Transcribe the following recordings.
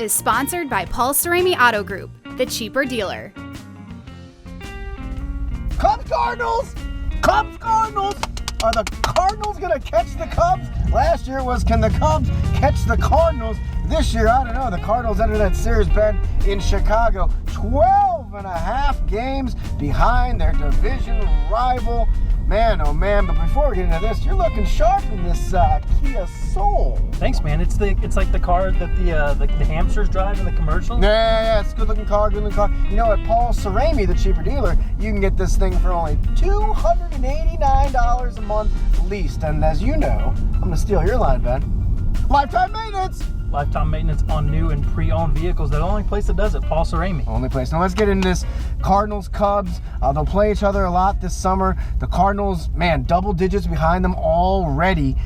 is sponsored by Paul Cerami Auto Group, the cheaper dealer. Cubs Cardinals! Cubs Cardinals! Are the Cardinals going to catch the Cubs? Last year was, can the Cubs catch the Cardinals? This year, I don't know. The Cardinals entered that series, Ben, in Chicago. 12 and a half games behind their division rival. Man, oh man, but before we get into this, you're looking sharp in this Kia Soul. Thanks, man. It's like the car that the hamsters drive in the commercials. Yeah, it's a good-looking car, You know, at Paul Cerami, the cheaper dealer, you can get this thing for only $289 a month leased. And as you know, I'm going to steal your line, Ben. Lifetime maintenance! Lifetime maintenance on new and pre-owned vehicles. The only place that does it, Paul Cerami. Only place. Now let's get into this Cardinals Cubs. They'll play each other a lot this summer. The Cardinals, man, double digits behind them already.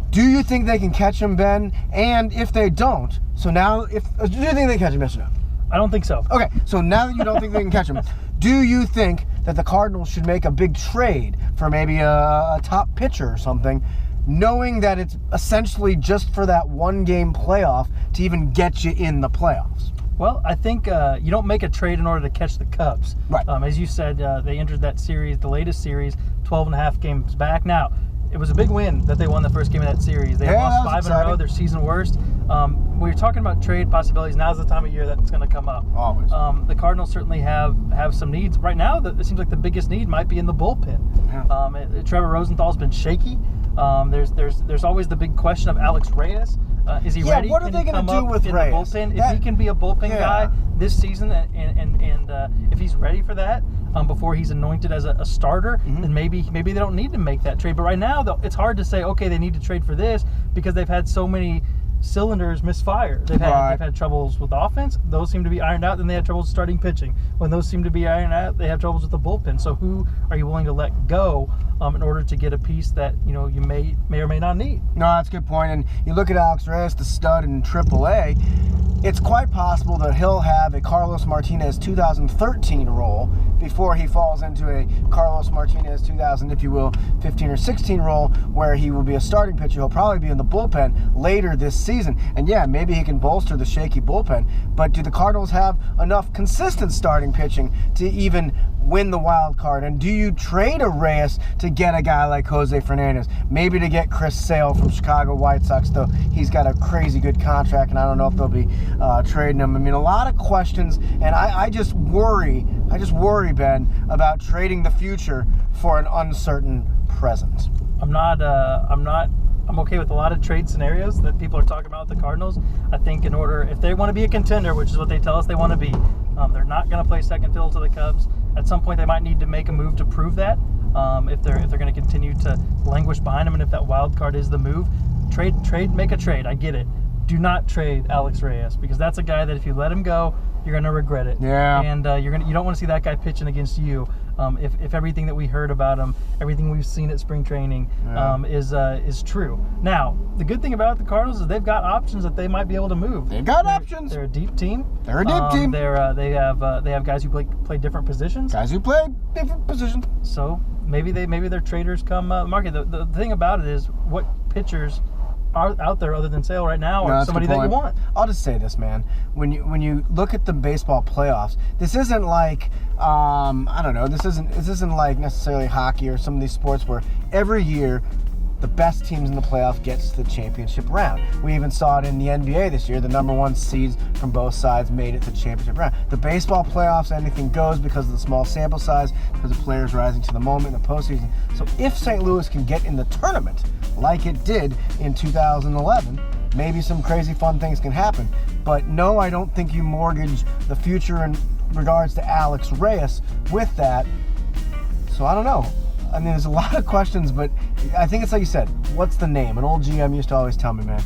Do you think they can catch them, Ben? And if they don't, so now, do you think they can catch them? Yes or no? I don't think so. Okay, so now that you don't think they can catch them, do you think that the Cardinals should make a big trade for maybe a top pitcher or something, knowing that it's essentially just for that one-game playoff to even get you in the playoffs? Well, I think you don't make a trade in order to catch the Cubs. Right. As you said, they entered that series, the latest series, 12 and a half games back. Now, it was a big win that they won the first game of that series. They lost 5 in a row, their season worst. When you're talking about trade possibilities, now's the time of year that's going to come up. Always. The Cardinals certainly have some needs. Right now, it seems like the biggest need might be in the bullpen. Yeah. Trevor Rosenthal's been shaky. There's always the big question of Alex Reyes. Is he ready? What are they going to do with Reyes? The bullpen? If he can be a bullpen guy this season, and if he's ready for that before he's anointed as a starter, then maybe they don't need to make that trade. But right now, it's hard to say, okay, they need to trade for this because they've had so many cylinders misfire. They've had troubles with offense. Those seem to be ironed out. Then they had troubles starting pitching. When those seem to be ironed out, they have troubles with the bullpen. So who are you willing to let go in order to get a piece that you may or may not need? No, that's a good point. And you look at Alex Reyes, the stud in AAA. It's quite possible that he'll have a Carlos Martinez 2013 role before he falls into a Carlos Martinez 2000, if you will, 15 or 16 role where he will be a starting pitcher. He'll probably be in the bullpen later this season. And yeah, maybe he can bolster the shaky bullpen. But do the Cardinals have enough consistent starting pitching to even win the wild card? And do you trade a Reyes to get a guy like Jose Fernandez? Maybe to get Chris Sale from Chicago White Sox, though he's got a crazy good contract, and I don't know if they'll be trading him. I mean, a lot of questions, and I just worry, Ben, about trading the future for an uncertain present. I'm okay with a lot of trade scenarios that people are talking about with the Cardinals. I think if they want to be a contender, which is what they tell us they want to be, they're not going to play second fiddle to the Cubs. At some point, they might need to make a move to prove that. If they're going to continue to languish behind them, and if that wild card is the move, make a trade. I get it. Do not trade Alex Reyes, because that's a guy that if you let him go, you're going to regret it. Yeah. And you don't want to see that guy pitching against you. If everything that we heard about him, everything we've seen at spring training is true. Now, the good thing about the Cardinals is they've got options that they might be able to move. They've got options. They're a deep team. They have guys who play different positions. Guys who play different positions. So maybe their traders come market. The thing about it is what pitchers are out there other than Sale right now, or somebody that you want. I'll just say this, man. When you look at the baseball playoffs, this isn't like I don't know. This isn't like necessarily hockey or some of these sports where every year the best teams in the playoff gets to the championship round. We even saw it in the NBA this year. The number one seeds from both sides made it to the championship round. The baseball playoffs, anything goes because of the small sample size, because of players rising to the moment in the postseason. So if St. Louis can get in the tournament like it did in 2011, maybe some crazy fun things can happen. But no, I don't think you mortgage the future in regards to Alex Reyes with that. So I don't know. I mean, there's a lot of questions, but I think it's like you said, what's the name? An old GM used to always tell me, man,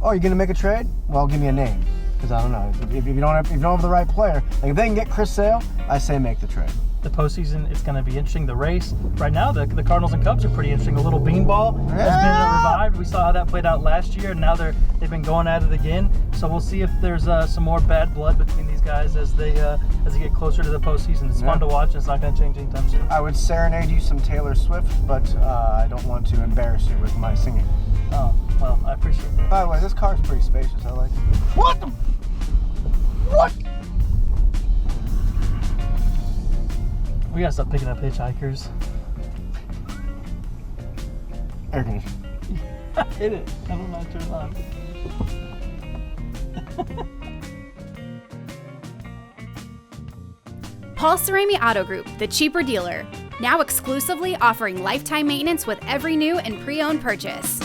oh, you're going to make a trade? Well, give me a name. Because I don't know. If you don't have the right player, like if they can get Chris Sale, I say make the trade. The postseason, it's going to be interesting. The race right now, the Cardinals and Cubs are pretty interesting. The little beanball has been revived. We saw how that played out last year, and now they've been going at it again. So we'll see if there's some more bad blood between these guys as they get closer to the postseason. It's fun to watch, and it's not going to change anytime soon. I would serenade you some Taylor Swift, but I don't want to embarrass you with my singing. Oh, well, I appreciate that. By the way, this car is pretty spacious. I like it. What the? What? We gotta stop picking up hitchhikers. Air conditioning. Hit it. I don't know how to turn it on. Paul Cerami Auto Group, the cheaper dealer. Now exclusively offering lifetime maintenance with every new and pre-owned purchase.